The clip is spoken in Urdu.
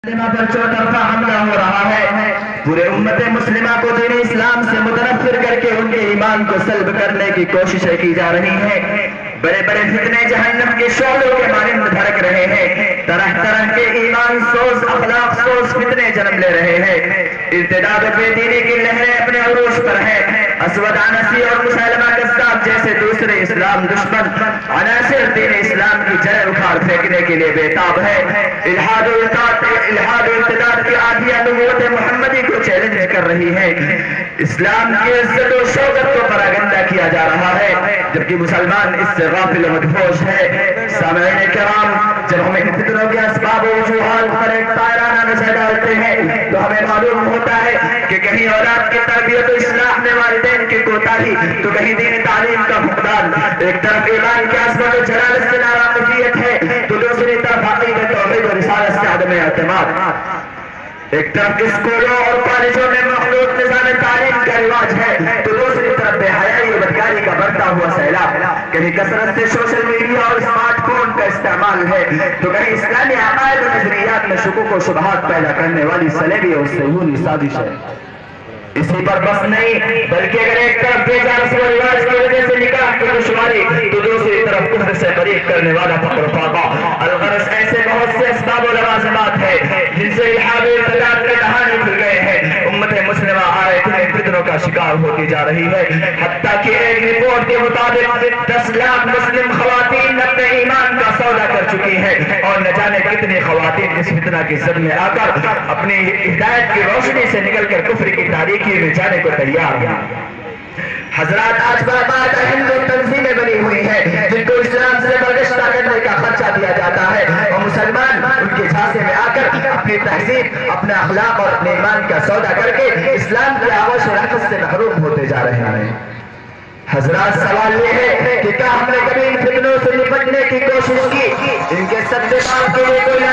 مسلمہ پر چوطرفہ حملہ ہو رہا ہے. پورے امت مسلمہ کو دین اسلام سے متنفر کر کے ان کے ایمان کو سلب کرنے کی کوششیں کی جا رہی ہیں. بڑے بڑے فتنے جہنم کے شعلوں کے مانند بھڑک رہے ہیں. طرح طرح کے ایمان سوز اخلاق سوز فتنے جنم لے رہے ہیں. ارتداد و بے دینی کی لہریں اپنے عروج پر ہیں. اسود عنسی اور مسلمہ کذاب جیسے دوسرے اسلام دشمن عناصر دین اسلام کی جڑیں اکھاڑ پھینکنے کے لیے بےتاب ہے. الحاد و ارتداد کی آندیاں نبوت محمدی کو چیلنج کر رہی ہے. اسلام کی عزت و شوکت کو پراگندہ کیا جا رہا ہے، جبکہ مسلمان اس سے غافل و مدہوش ہے. سامعین کرام، جب ہم ان فتنوں کے اسباب و وجوہات پر ایک طائرانہ نظر ڈالتے ہیں تو ہمیں معلوم ہوتا ہے کہ کہیں اولاد کی تربیت و اصلاح میں والدین کی کوتاہی تو کہیں دین تعلیم کا فقدان. ایک طرف ایمان کی عظمت و جلالت سے ناواقفیت ہے تو دوسری طرف عقیدت توحید و رسالت سے عدم اعتماد. ایک طرف اسکولوں اور کالجوں میں مخلوط نظام تعلیم کا رواج ہے تو دوسری طرف بے حیائی و بدکاری کا بڑھتا ہوا سیلاب. کہیں کثرت سے سوشل میڈیا اور اسمارٹ فون کا استعمال ہے تو کہیں اسلامی عقائد و نظریات میں شکوک و شبہات پیدا کرنے والی صلیبی اور صہیونی سازش ہے. اسی پر بس نہیں بلکہ اگر ایک طرف بے جا رسم و رواج کی وجہ سے نکاح کی دشواری تو دوسری طرف کفر سے بریک کرنے والا فقر فاقہ. الغرض ایسے بہت سے اسباب و لوازمات ہیں جن سے الحاد و ارتداد کے دہانے کھل گئے ہیں. امت مسلمہ آئے دن فتنوں کا شکار ہوتی جا رہی ہے. حتیٰ کہ ایک رپورٹ کے مطابق 10 لاکھ مسلم خواتین اپنے ایمان کا سودا کر چکی ہیں اور نہ جانے کتنی خواتین اس فتنہ کی زد میں آ کر اپنی ہدایت کی روشنی سے نکل کر کفر کی تاریکی میں جانے کو تیار ہیں. حضرات، آج باقاعدہ ہندو تنظیمیں بنی ہوئی ہیں جن کو اسلام سے برگشتہ کرنے کا خرچہ دیا جاتا ہے اور مسلمان ان کے جھانسے میں آ کر اپنی تہذیب، اپنے اخلاق اور اپنے ایمان کا سودا کر کے اسلام کی آغوش و رحمت سے محروم ہوتے جا رہے ہیں. حضرات، سوال یہ ہے کہ کیا ہم نے کبھی ان فتنوں سے نپٹنے کی کوشش کی؟ ان کے سب کے لیے کوئی